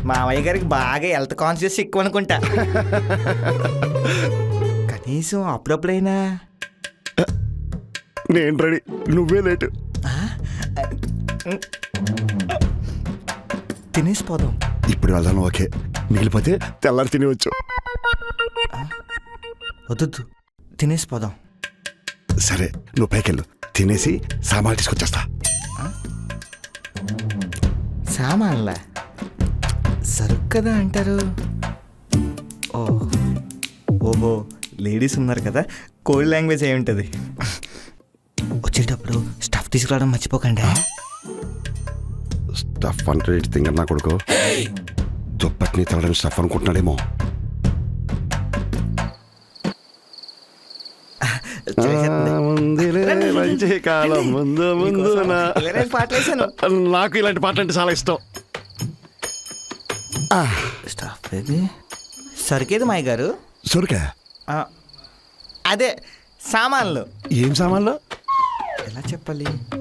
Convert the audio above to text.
మావయ్య గారికి బాగా హెల్త్ కాన్షియస్ ఎక్కువ అనుకుంటా. కనీసం అప్పుడప్పుడైనా. నేను రెడీ, నువ్వే లేటు. తినేసిపోదాం. ఇప్పుడు వెళ్దాను, ఓకే. మిగిలిపోతే తెల్లారి తినవచ్చు. వద్దు, తినేసిపోదాం. సరే, నువ్వు పైకెళ్ళు, తినేసి సామాన్లు తీసుకొచ్చేస్తా. సామాన్లా? సరుకు కదా అంటారు. ఓహో, లేడీస్ ఉన్నారు కదా, కోడ్ లాంగ్వేజ్ అయి ఉంటుంది. వచ్చేటప్పుడు స్టఫ్ తీసుకురావడం మర్చిపోకండి. స్టఫ్ అంటే తింగర్ నా కొడుకు. దుప్పటిని తగడని స్టఫ్ అనుకుంటున్నాడేమో. మంచి కాలం ముందు ముందు. నాకు ఇలాంటి పాటలు అంటే చాలా ఇష్టం. స్టఫ్ ఏది? సరికేది మాయ గారు? సొరికా? అదే సామాన్లు. ఏం సామాన్లు? ఎలా చెప్పాలి?